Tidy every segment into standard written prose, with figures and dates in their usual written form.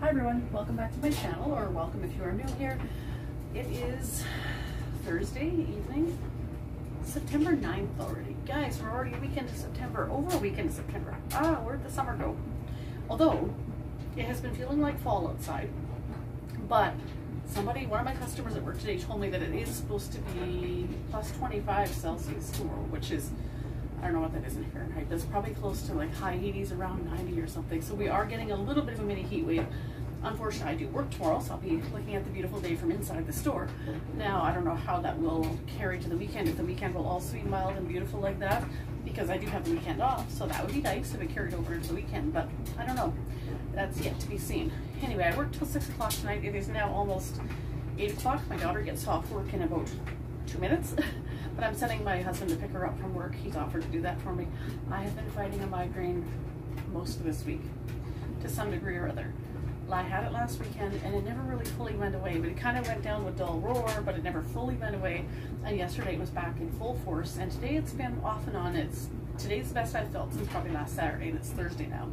Hi everyone, welcome back to my channel, or welcome if you are new here. It is Thursday evening, September 9th already. Guys, we're already a weekend of September, over a weekend of September. Where'd the summer go? Although, it has been feeling like fall outside, but one of my customers at work today told me that it is supposed to be plus 25 Celsius tomorrow, which is, I don't know what that is in Fahrenheit. That's probably close to like high 80s, around 90 or something. So we are getting a little bit of a mini heat wave. Unfortunately, I do work tomorrow, so I'll be looking at the beautiful day from inside the store. Now, I don't know how that will carry to the weekend, if the weekend will also be mild and beautiful like that, because I do have the weekend off, so that would be nice if it carried over into the weekend, but I don't know. That's yet to be seen. Anyway, I worked till 6 o'clock tonight. It is now almost 8 o'clock. My daughter gets off work in about 2 minutes. But I'm sending my husband to pick her up from work. He's offered to do that for me. I have been fighting a migraine most of this week, to some degree or other. I had it last weekend and it never really fully went away, but it kind of went down with dull roar, but it never fully went away. And yesterday it was back in full force, and today it's been off and on. Today's the best I've felt since probably last Saturday, and it's Thursday now.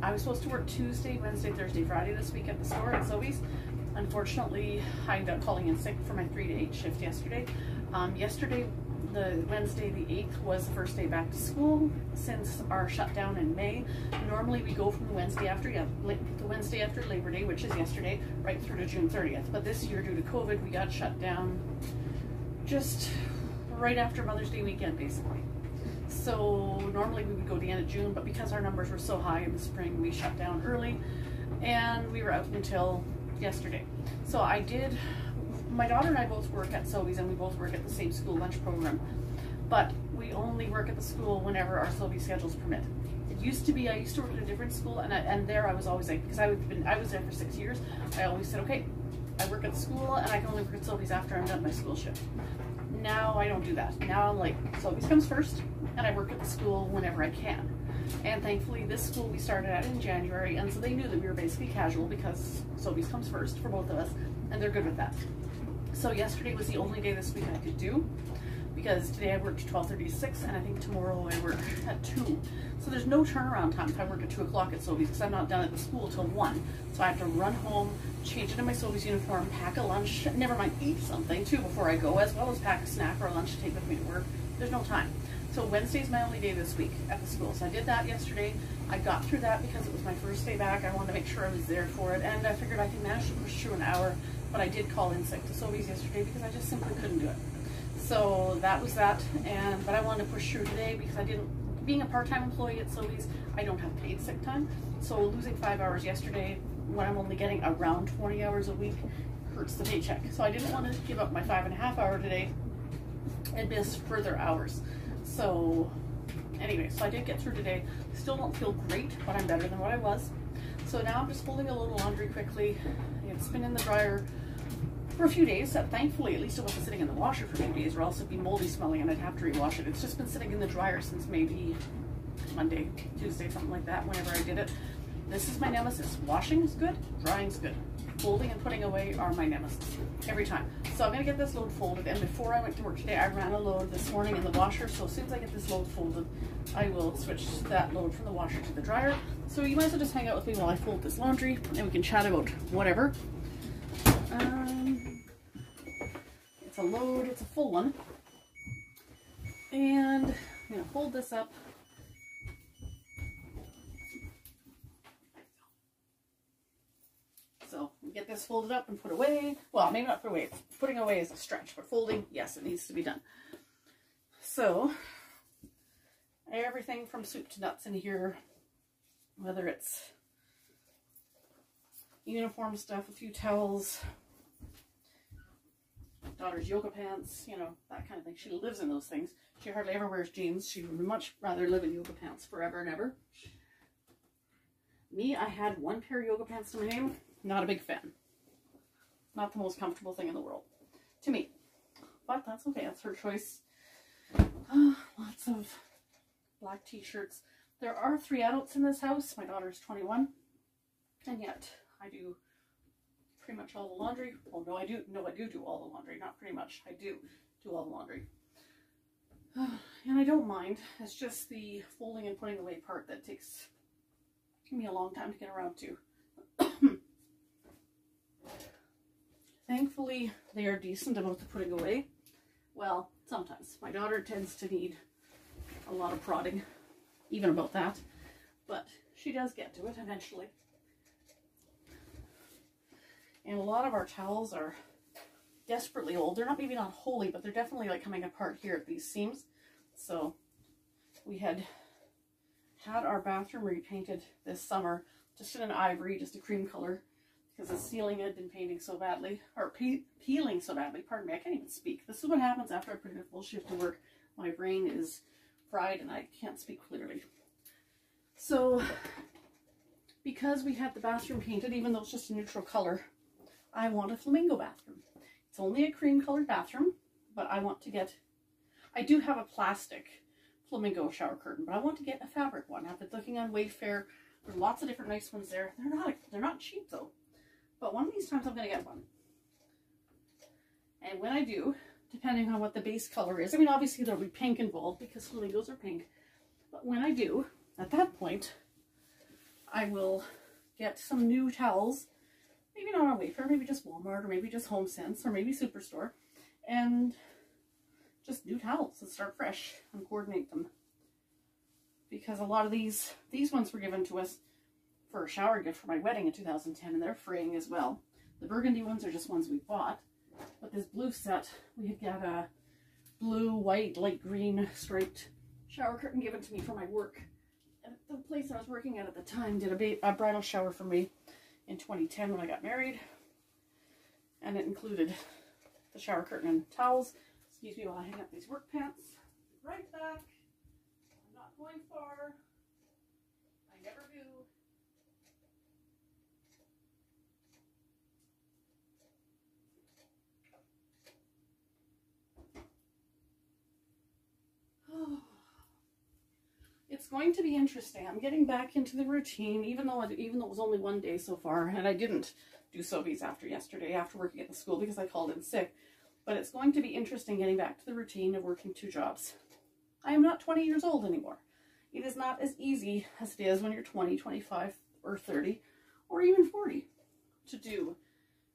I was supposed to work Tuesday, Wednesday, Thursday, Friday this week at the store at Sobeys. Unfortunately, I ended up calling in sick for my 3 to 8 shift yesterday. Yesterday, the Wednesday the 8th, was the first day back to school since our shutdown in May. Normally we go from the Wednesday after Labor Day, which is yesterday, right through to June 30th. But this year, due to COVID, we got shut down just right after Mother's Day weekend, basically. So normally we would go the end of June, but because our numbers were so high in the spring, we shut down early, and we were out until yesterday. So my daughter and I both work at Sobeys, and we both work at the same school lunch program, but we only work at the school whenever our Sobeys schedules permit. It used to be, I used to work at a different school, and there I was always like, because I was there for 6 years, I always said, okay, I work at the school and I can only work at Sobeys after I'm done my school shift. Now I don't do that. Now I'm like, Sobeys comes first, and I work at the school whenever I can. And thankfully this school we started at in January, and so they knew that we were basically casual because Sobeys comes first for both of us, and they're good with that. So yesterday was the only day this week I could do, because today I worked 12:30 to 6, and I think tomorrow I work at 2. So there's no turnaround time if I work at 2 o'clock at Sobeys, because I'm not done at the school till 1. So I have to run home, change into my Sobeys uniform, pack a lunch, never mind eat something too before I go, as well as pack a snack or a lunch to take with me to work. There's no time. So Wednesday's my only day this week at the school. So I did that yesterday. I got through that because it was my first day back. I wanted to make sure I was there for it, and I figured I could manage to push through an hour. But I did call in sick to Sobeys yesterday because I just simply couldn't do it. So that was that. But I wanted to push through today because being a part-time employee at Sobeys, I don't have paid sick time. So losing 5 hours yesterday when I'm only getting around 20 hours a week hurts the paycheck. So I didn't want to give up my 5.5 hour today and miss further hours. So anyway, so I did get through today. Still don't feel great, but I'm better than what I was. So now I'm just folding a little laundry quickly. It's been in the dryer for a few days. Thankfully, at least it wasn't sitting in the washer for a few days, or else it'd be moldy smelling and I'd have to rewash it. It's just been sitting in the dryer since maybe Monday, Tuesday, something like that, whenever I did it. This is my nemesis. Washing is good, drying is good. Folding and putting away are my nemesis every time. So I'm gonna get this load folded, and before I went to work today, I ran a load this morning in the washer, so as soon as I get this load folded, I will switch that load from the washer to the dryer. So you might as well just hang out with me while I fold this laundry, and we can chat about whatever. It's a load, it's a full one, and I'm gonna fold this up. So get this folded up and put away. Well, maybe not put away. Putting away is a stretch, but folding, yes, it needs to be done. So everything from soup to nuts in here, whether it's uniform stuff, a few towels, daughter's yoga pants, you know, that kind of thing. She lives in those things. She hardly ever wears jeans. She would much rather live in yoga pants forever and ever. Me, I had one pair of yoga pants to my name. Not a big fan. Not the most comfortable thing in the world to me, but that's okay. That's her choice. Lots of black t-shirts. There are 3 adults in this house. My daughter's 21, and yet I do pretty much all the laundry. Oh no, I do do all the laundry. Not pretty much. I do all the laundry. And I don't mind. It's just the folding and putting away part that takes me a long time to get around to. Thankfully, they are decent about the putting away. Well, sometimes. My daughter tends to need a lot of prodding, even about that. But she does get to it eventually. And a lot of our towels are desperately old. They're not, maybe not wholly, but they're definitely like coming apart here at these seams. So we had our bathroom repainted this summer, just in an ivory, just a cream color, because the ceiling had been painting so badly, or peeling so badly. Pardon me, I can't even speak. This is what happens after I put in a full shift to work. My brain is fried and I can't speak clearly. So because we had the bathroom painted, even though it's just a neutral color, I want a flamingo bathroom. It's only a cream colored bathroom, but I want to get, I do have a plastic flamingo shower curtain, but I want to get a fabric one. I've been looking on Wayfair. There's lots of different nice ones there. They're not cheap though. But one of these times I'm going to get one. And when I do, depending on what the base color is, I mean obviously there'll be pink involved because flamingos are pink. But when I do, at that point, I will get some new towels. Maybe not on Wayfair, maybe just Walmart, or maybe just HomeSense, or maybe Superstore. And just new towels and start fresh and coordinate them. Because a lot of these ones were given to us for a shower gift for my wedding in 2010, and they're fraying as well. The burgundy ones are just ones we bought. But this blue set, we had got a blue, white, light green striped shower curtain given to me for my work. And the place I was working at the time did a bridal shower for me in 2010 when I got married, and it included the shower curtain and towels. Excuse me while I hang up these work pants. Right back. I'm not going far. I never do. It's going to be interesting. I'm getting back into the routine, even though it was only one day so far, and I didn't do Sobeys after yesterday, after working at the school, because I called in sick. But it's going to be interesting getting back to the routine of working 2 jobs. I am not 20 years old anymore. It is not as easy as it is when you're 20, 25, or 30, or even 40, to do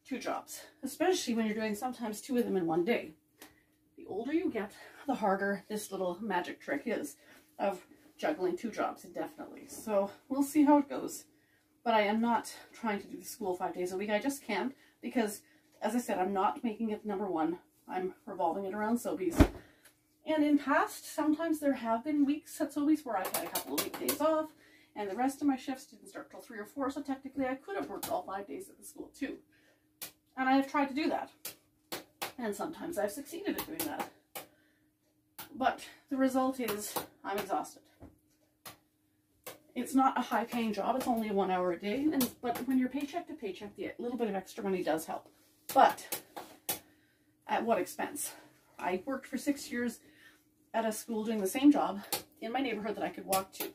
2 jobs, especially when you're doing sometimes 2 of them in one day. The older you get, the harder this little magic trick is of juggling 2 jobs indefinitely. So we'll see how it goes. But I am not trying to do the school 5 days a week. I just can't, because as I said, I'm not making it number 1. I'm revolving it around Sobeys. And in past, sometimes there have been weeks at Sobeys where I've had a couple of weekdays off, and the rest of my shifts didn't start till 3 or 4, so technically I could have worked all 5 days at the school too. And I have tried to do that. And sometimes I've succeeded at doing that. But the result is I'm exhausted. It's not a high-paying job. It's only 1 hour a day. But when you're paycheck to paycheck, the little bit of extra money does help. But at what expense? I worked for 6 years at a school doing the same job in my neighborhood that I could walk to.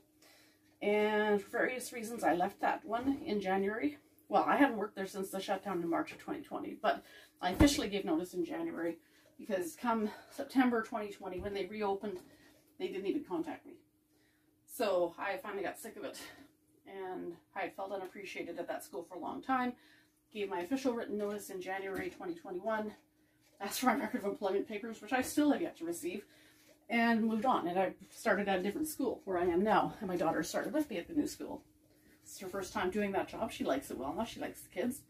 And for various reasons, I left that one in January. Well, I haven't worked there since the shutdown in March of 2020, but I officially gave notice in January because come September 2020, when they reopened, they didn't even contact me. So I finally got sick of it, and I had felt unappreciated at that school for a long time. Gave my official written notice in January 2021, asked for my record of employment papers, which I still have yet to receive, and moved on. And I started at a different school where I am now, and my daughter started with me at the new school. It's her first time doing that job. She likes it well enough. She likes the kids.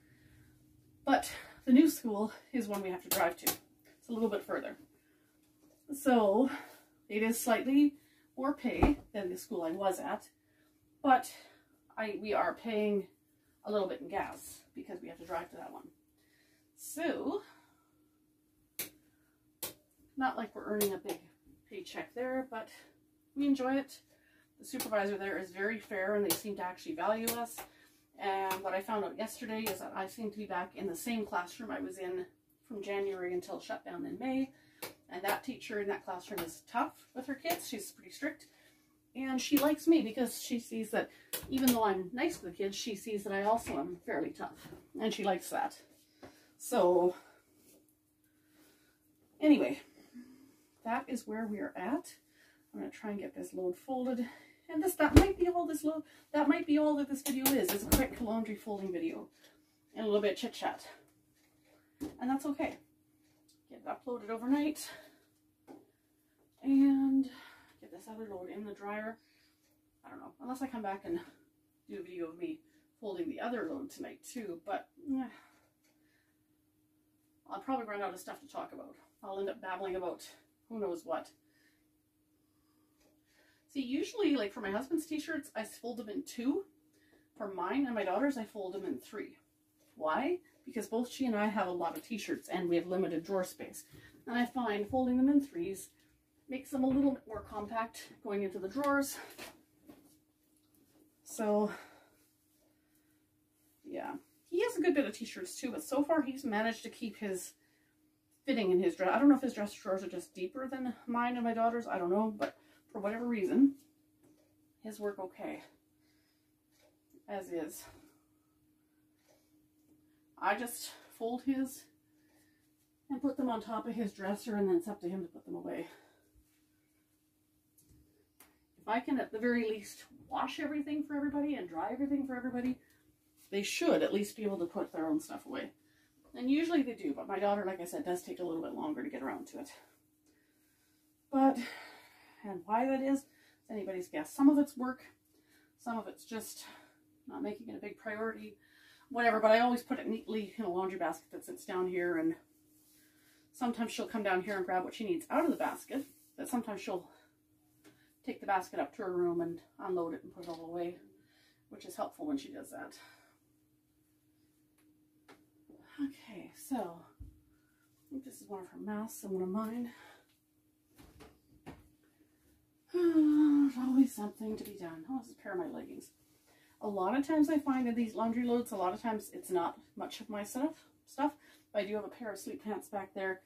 But the new school is one we have to drive to. It's a little bit further. So it is slightly more pay than the school I was at, but we are paying a little bit in gas because we have to drive to that one. So, not like we're earning a big paycheck there, but we enjoy it. The supervisor there is very fair, and they seem to actually value us. And what I found out yesterday is that I seem to be back in the same classroom I was in from January until shutdown in May. And that teacher in that classroom is tough with her kids. She's pretty strict. And she likes me because she sees that even though I'm nice to the kids, she sees that I also am fairly tough. And she likes that. So, anyway, that is where we're at. I'm going to try and get this load folded. And that might be all that this video is a quick laundry folding video. And a little bit of chit chat. and that's okay. Get it uploaded overnight and get this other load in the dryer. I don't know, unless I come back and do a video of me folding the other load tonight too, but I'll probably run out of stuff to talk about. I'll end up babbling about who knows what. See, usually, like for my husband's t-shirts, I fold them in 2. For mine and my daughter's, I fold them in 3. Why? Because both she and I have a lot of t-shirts and we have limited drawer space. And I find folding them in 3s makes them a little bit more compact going into the drawers. So, yeah. He has a good bit of t-shirts too, but so far he's managed to keep his fitting in his dress. I don't know if his dress drawers are just deeper than mine and my daughter's. I don't know, but for whatever reason, his work okay. As is. I just fold his and put them on top of his dresser, and then it's up to him to put them away. If I can at the very least wash everything for everybody and dry everything for everybody, they should at least be able to put their own stuff away. And usually they do, but my daughter, like I said, does take a little bit longer to get around to it. But, and why that is anybody's guess. Some of it's work, some of it's just not making it a big priority, whatever, but I always put it neatly in a laundry basket that sits down here, and sometimes she'll come down here and grab what she needs out of the basket, but sometimes she'll take the basket up to her room and unload it and put it all away, which is helpful when she does that. Okay, so I think this is one of her masks and one of mine. There's always something to be done. Oh, this is a pair of my leggings. A lot of times I find in these laundry loads, a lot of times it's not much of my stuff. But I do have a pair of sleep pants back there,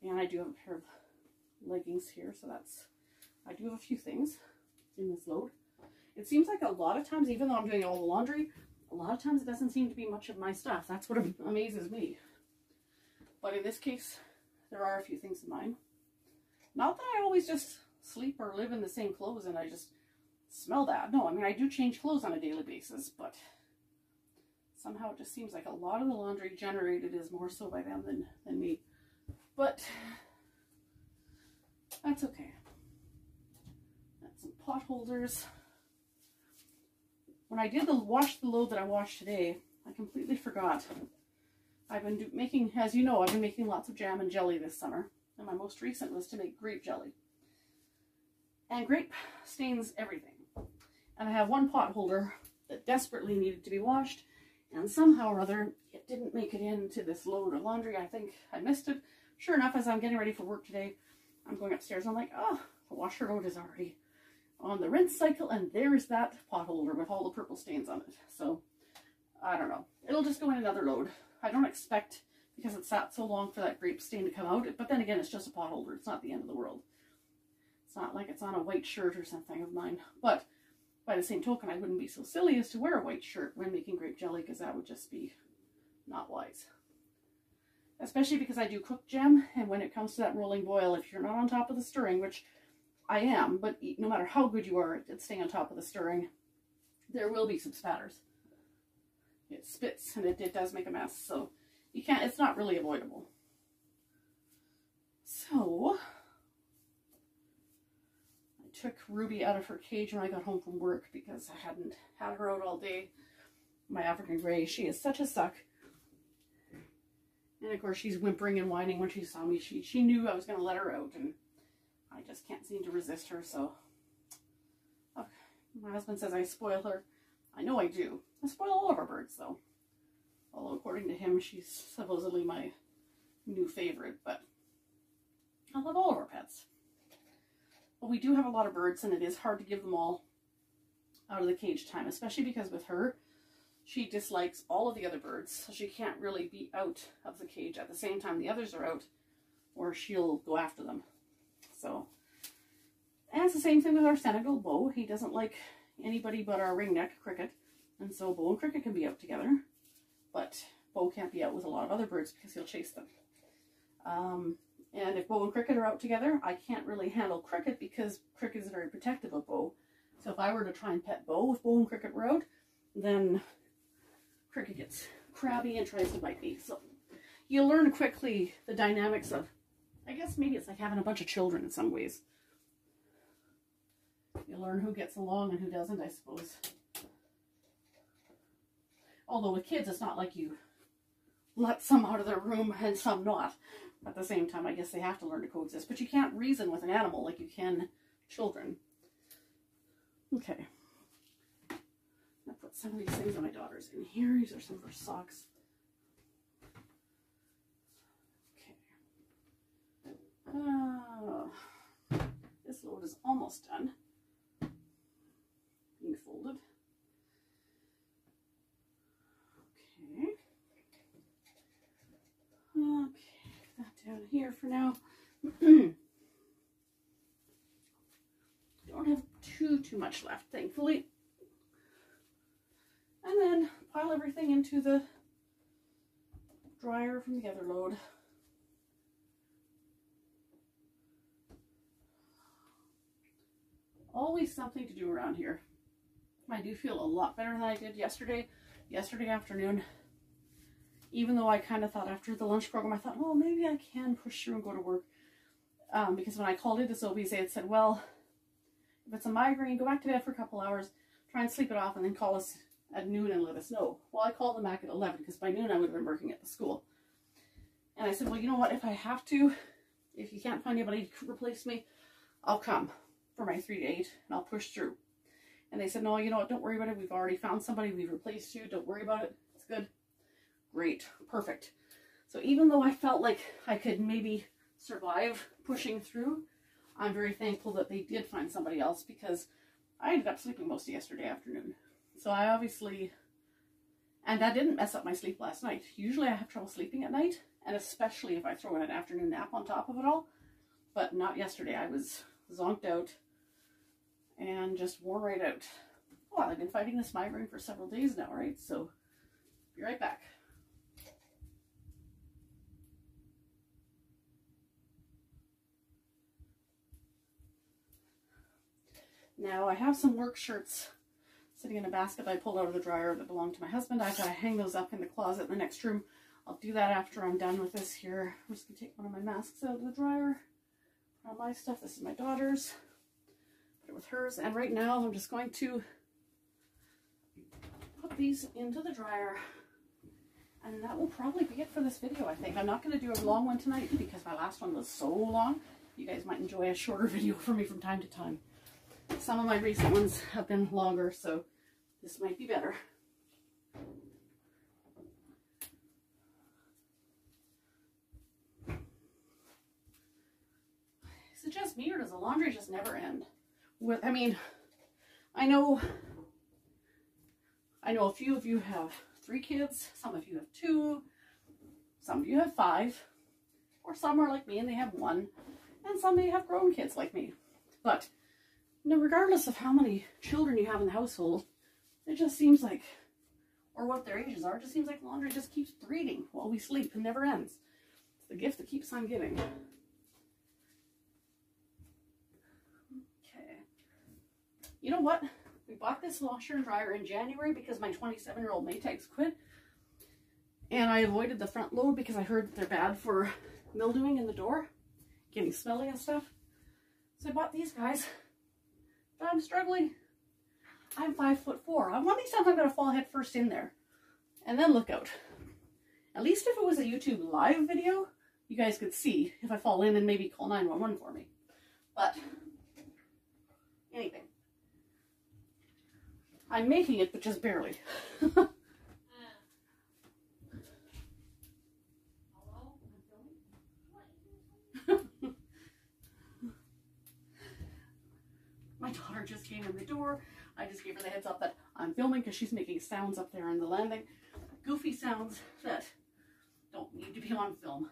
and I do have a pair of leggings here. So that's, I do have a few things in this load. It seems like a lot of times, even though I'm doing all the laundry, a lot of times it doesn't seem to be much of my stuff. That's what amazes me. But in this case, there are a few things of mine. Not that I always just sleep or live in the same clothes and I just smell that. No, I mean, I do change clothes on a daily basis, but somehow it just seems like a lot of the laundry generated is more so by them than me. But that's okay. That's some pot holders. When I did wash the load that I washed today, I completely forgot. I've been making, as you know, I've been making lots of jam and jelly this summer. And my most recent was to make grape jelly. And grape stains everything. And I have one pot holder that desperately needed to be washed. And somehow or other, it didn't make it into this load of laundry. I think I missed it. Sure enough, as I'm getting ready for work today, I'm going upstairs and I'm like, oh, the washer load is already on the rinse cycle, and there's that pot holder with all the purple stains on it. So, I don't know. It'll just go in another load. I don't expect, because it sat so long for that grape stain to come out, but then again, it's just a pot holder. It's not the end of the world. It's not like it's on a white shirt or something of mine. But, by the same token, I wouldn't be so silly as to wear a white shirt when making grape jelly, because that would just be not wise. Especially because I do cook jam, and when it comes to that rolling boil, if you're not on top of the stirring, which I am, but no matter how good you are at staying on top of the stirring, there will be some spatters. It spits and it does make a mess, so you can't, it's not really avoidable. So, I took Ruby out of her cage when I got home from work because I hadn't had her out all day. My African Grey, she is such a suck. And of course she's whimpering and whining when she saw me. She knew I was going to let her out, and I just can't seem to resist her, so. Okay. My husband says I spoil her. I know I do. I spoil all of our birds, though. Although, according to him, she's supposedly my new favorite, but I love all of our pets. But we do have a lot of birds, and it is hard to give them all out of the cage time, especially because with her, she dislikes all of the other birds, so she can't really be out of the cage at the same time the others are out, or she'll go after them. So, and it's the same thing with our Senegal, Bo. He doesn't like anybody but our ringneck Cricket, and so Bo and Cricket can be out together, but Bo can't be out with a lot of other birds because he'll chase them. And if Bo and Cricket are out together, I can't really handle Cricket because Cricket is very protective of Bo. So if I were to try and pet Bo if Bo and Cricket were out, then Cricket gets crabby and tries to bite me. So you learn quickly the dynamics of, I guess maybe it's like having a bunch of children in some ways. You learn who gets along and who doesn't, I suppose. Although with kids, it's not like you let some out of their room and some not. At the same time, I guess they have to learn to coexist. But you can't reason with an animal like you can children. Okay. I'll put some of these things on my daughter's in here. These are some of her socks. Okay. This load is almost done. Being folded. Okay. Okay, put that down here for now. Don't have too much left, thankfully. And then pile everything into the dryer from the other load. Always something to do around here. I do feel a lot better than I did yesterday afternoon. Even though I kind of thought after the lunch program, I thought, oh, maybe I can push through and go to work. Because when I called into Sobeys, they had said, well, if it's a migraine, go back to bed for a couple hours, try and sleep it off, and then call us at noon and let us know. Well, I called them back at 11 because by noon I would have been working at the school. And I said, well, you know what, if I have to, if you can't find anybody to replace me, I'll come for my 3 to 8 and I'll push through. And they said, no, you know what, don't worry about it. We've already found somebody. We've replaced you. Don't worry about it. It's good. Great. Perfect. So even though I felt like I could maybe survive pushing through, I'm very thankful that they did find somebody else because I ended up sleeping most of yesterday afternoon. So I obviously, and that didn't mess up my sleep last night. Usually I have trouble sleeping at night, and especially if I throw in an afternoon nap on top of it all. But not yesterday. I was zonked out and just wore right out. Well, I've been fighting this migraine for several days now, right? So, be right back. Now, I have some work shirts sitting in a basket I pulled out of the dryer that belonged to my husband. I've got to hang those up in the closet in the next room. I'll do that after I'm done with this here. I'm just going to take one of my masks out of the dryer. Put on my stuff. This is my daughter's. Put it with hers. And right now, I'm just going to put these into the dryer. And that will probably be it for this video, I think. I'm not going to do a long one tonight because my last one was so long. You guys might enjoy a shorter video from me from time to time. Some of my recent ones have been longer, so this might be better. Is it just me, or does the laundry just never end? I mean, I know a few of you have 3 kids, some of you have 2, some of you have 5, or some are like me and they have 1, and some may have grown kids like me. But no, regardless of how many children you have in the household, it just seems like, or what their ages are, it just seems like laundry just keeps breeding while we sleep and never ends. It's the gift that keeps on giving. Okay. You know what? We bought this washer and dryer in January because my 27-year-old Maytags quit. And I avoided the front load because I heard that they're bad for mildewing in the door, getting smelly and stuff. So I bought these guys. But I'm struggling. I'm 5'4". One of these times I'm going to fall head first in there. And then look out. At least if it was a YouTube live video, you guys could see if I fall in and maybe call 911 for me. But, anything. I'm making it, but just barely. Hello? My daughter just came in the door. I just gave her the heads up that I'm filming because she's making sounds up there on the landing. Goofy sounds that don't need to be on film.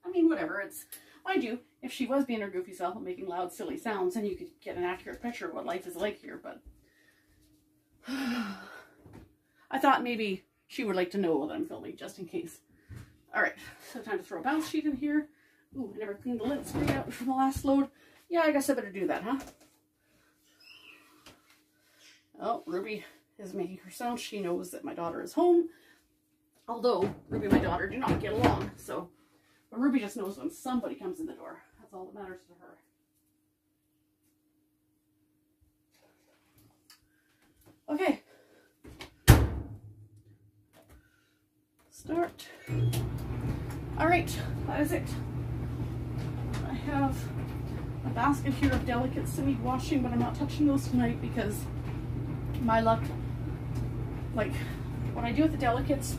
I mean, whatever. It's, mind you, if she was being her goofy self and making loud, silly sounds, then you could get an accurate picture of what life is like here, but I thought maybe she would like to know that I'm filming, just in case. Alright, so time to throw a bounce sheet in here. Ooh, I never cleaned the lid screen out from the last load. Yeah, I guess I better do that, huh? Oh, Ruby is making her sound. She knows that my daughter is home. Although Ruby and my daughter do not get along, so but Ruby just knows when somebody comes in the door. That's all that matters to her. Okay. Start. All right, that is it. I have a basket here of delicates that need washing, but I'm not touching those tonight because my luck, like what I do with the delicates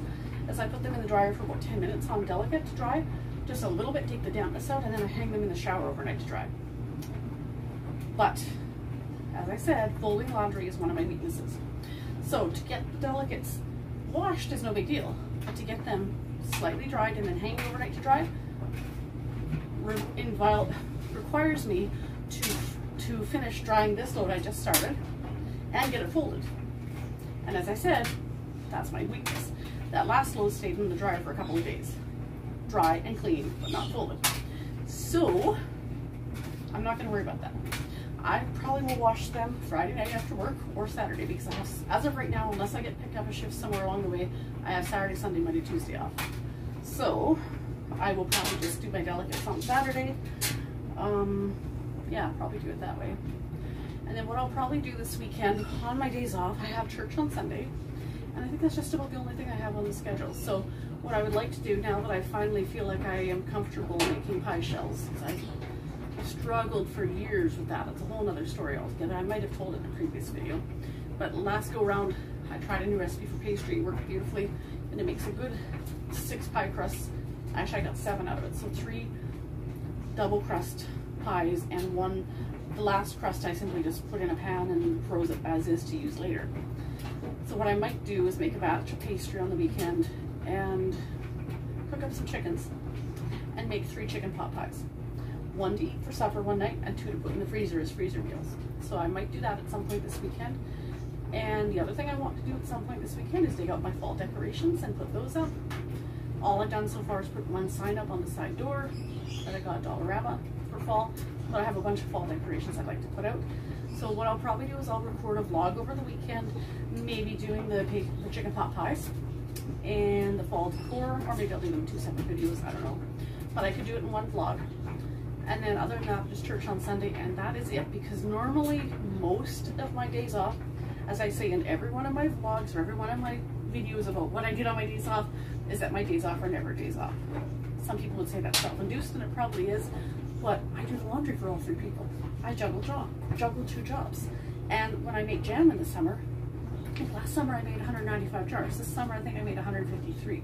is I put them in the dryer for about 10 minutes on delicate to dry, just a little bit, take the dampness out, and then I hang them in the shower overnight to dry. But as I said, folding laundry is one of my weaknesses. So to get the delicates washed is no big deal, but to get them slightly dried and then hanging overnight to dry requires me to finish drying this load I just started and get it folded. And as I said, that's my weakness. That last load stayed in the dryer for a couple of days. Dry and clean, but not folded. So I'm not going to worry about that. I probably will wash them Friday night after work or Saturday because I have, as of right now, unless I get picked up a shift somewhere along the way, I have Saturday, Sunday, Monday, Tuesday off. So I will probably just do my delicates on Saturday. Yeah, probably do it that way. And then what I'll probably do this weekend on my days off, I have church on Sunday. And I think that's just about the only thing I have on the schedule. So what I would like to do now that I finally feel like I am comfortable making pie shells, because I struggled for years with that. It's a whole other story altogether. I might have told it in a previous video. But last go round, I tried a new recipe for pastry. It worked beautifully. And it makes a good 6 pie crusts. Actually, I got 7 out of it. So 3 double crust pies and 1, the last crust I simply just put in a pan and froze it as is to use later. So what I might do is make a batch of pastry on the weekend and cook up some chickens and make 3 chicken pot pies. 1 to eat for supper one night and 2 to put in the freezer as freezer meals. So I might do that at some point this weekend. And the other thing I want to do at some point this weekend is dig out my fall decorations and put those up. All I've done so far is put 1 sign up on the side door that I got at Dollarama for fall, but I have a bunch of fall decorations I'd like to put out. So what I'll probably do is I'll record a vlog over the weekend, maybe doing the chicken pot pies and the fall decor, or maybe I'll do them in 2 separate videos, I don't know. But I could do it in one vlog. And then other than that, just church on Sunday, and that is it, because normally most of my days off, as I say in every one of my vlogs or every one of my videos about what I did on my days off, is that my days off are never days off. Some people would say that's self-induced, and it probably is, but I do the laundry for all 3 people. I juggle 2 jobs. And when I make jam in the summer, last summer I made 195 jars. This summer I think I made 153.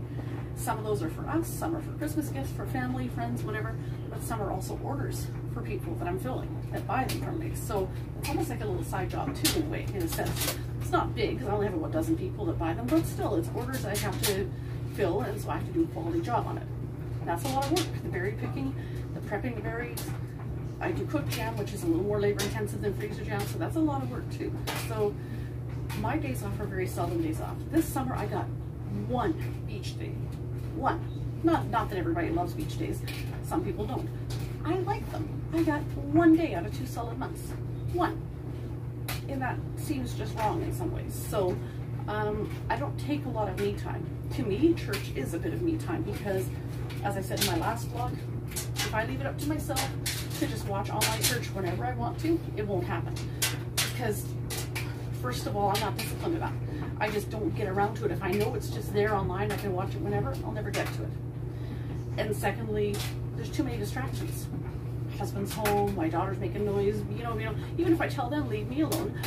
Some of those are for us, some are for Christmas gifts, for family, friends, whatever, but some are also orders for people that I'm filling, that buy them from me. So it's almost like a little side job too, in a way, in a sense. It's not big, because I only have about a dozen people that buy them, but still, it's orders I have to fill, and so I have to do a quality job on it. That's a lot of work. The berry picking, the prepping the berries. I do cooked jam, which is a little more labor intensive than freezer jam, so that's a lot of work too. So my days off are very seldom days off. This summer I got 1 beach day. 1. Not that everybody loves beach days. Some people don't. I like them. I got 1 day out of 2 solid months. 1. And that seems just wrong in some ways. So I don't take a lot of me time. To me, church is a bit of me time because, as I said in my last vlog, if I leave it up to myself to just watch online church whenever I want to, it won't happen. Because, first of all, I'm not disciplined enough. I just don't get around to it. If I know it's just there online, I can watch it whenever, I'll never get to it. And secondly, there's too many distractions. My husband's home, my daughter's making noise, you know, even if I tell them, leave me alone,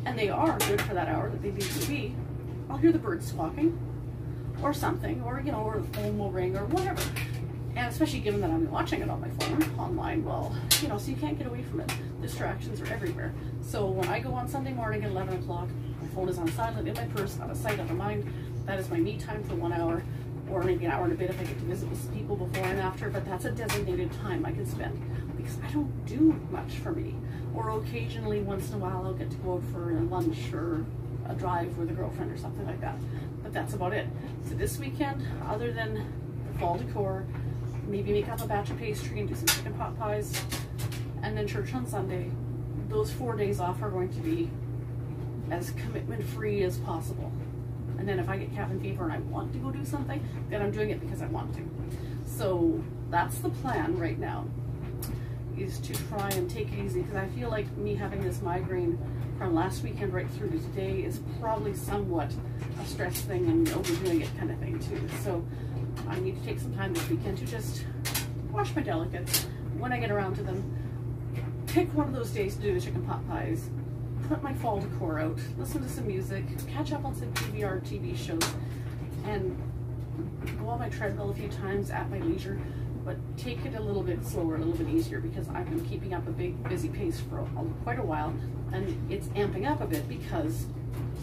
and they are good for that hour that they need to be, I'll hear the birds squawking, or something, or, you know, or the phone will ring, or whatever. And especially given that I'm watching it on my phone, online, well, you know, so you can't get away from it. Distractions are everywhere. So when I go on Sunday morning at 11 o'clock, my phone is on silent in my purse, out of sight, out of mind. That is my me time for 1 hour, or maybe an hour and a bit if I get to visit with people before and after, but that's a designated time I can spend because I don't do much for me. Or occasionally, once in a while, I'll get to go out for a lunch or a drive with a girlfriend or something like that. But that's about it. So this weekend, other than the fall decor, maybe make up a batch of pastry and do some chicken pot pies, and then church on Sunday, those 4 days off are going to be as commitment free as possible. And then if I get cabin fever and I want to go do something, then I'm doing it because I want to. So that's the plan right now, is to try and take it easy, because I feel like me having this migraine from last weekend right through to today is probably somewhat a stress thing and overdoing it kind of thing too. So I need to take some time this weekend to just wash my delicates when I get around to them, pick one of those days to do the chicken pot pies, put my fall decor out, listen to some music, catch up on some PVR TV shows, and go on my treadmill a few times at my leisure, but take it a little bit slower, a little bit easier, because I've been keeping up a big busy pace for quite a while, and it's amping up a bit because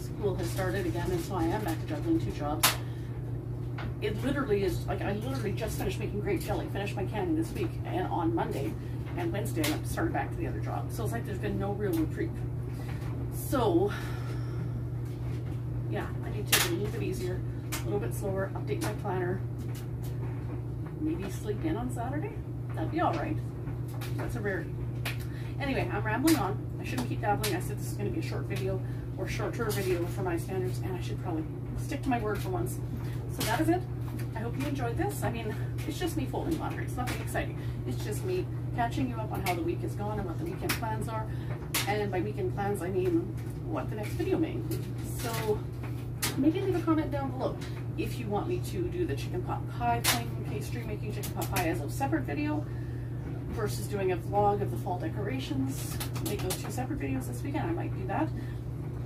school has started again, and so I am back to juggling 2 jobs. It literally is like, I literally just finished making grape jelly, finished my canning this week, and on Monday and Wednesday I started back to the other job. So it's like there's been no real reprieve. So yeah, I need to take it a little bit easier, a little bit slower, update my planner, maybe sleep in on Saturday. That'd be all right. That's a rarity. Anyway, I'm rambling on. I shouldn't keep babbling. I said this is going to be a short video, or shorter video for my standards, and I should probably stick to my word for once. So that is it. I hope you enjoyed this. I mean, it's just me folding laundry. It's nothing exciting. It's just me catching you up on how the week is gone and what the weekend plans are. And by weekend plans, I mean what the next video may include. So maybe leave a comment down below if you want me to do the chicken pot pie plain pastry, making chicken pot pie as a separate video versus doing a vlog of the fall decorations. Make those 2 separate videos this weekend. I might do that.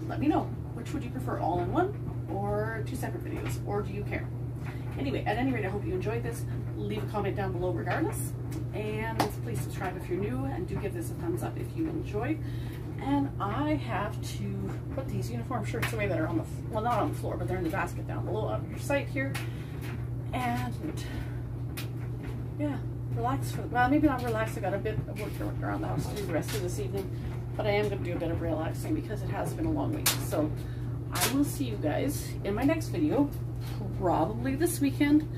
Let me know. Which would you prefer, all in one or 2 separate videos, or do you care? Anyway, at any rate, I hope you enjoyed this. Leave a comment down below regardless, and please subscribe if you're new, and do give this a thumbs up if you enjoyed. And I have to put these uniform shirts away that are on the, well, not on the floor, but they're in the basket down below on your site here. And yeah, relax for, well, maybe not relax. I got a bit of work around the house to do the rest of this evening, but I am going to do a bit of relaxing because it has been a long week. So I will see you guys in my next video, probably this weekend.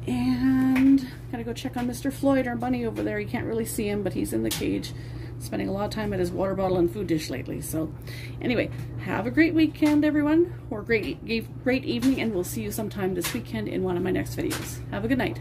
And gotta go check on Mr. Floyd, our bunny over there. You can't really see him, but he's in the cage, spending a lot of time at his water bottle and food dish lately. So anyway, have a great weekend, everyone, or great evening, and we'll see you sometime this weekend in one of my next videos. Have a good night.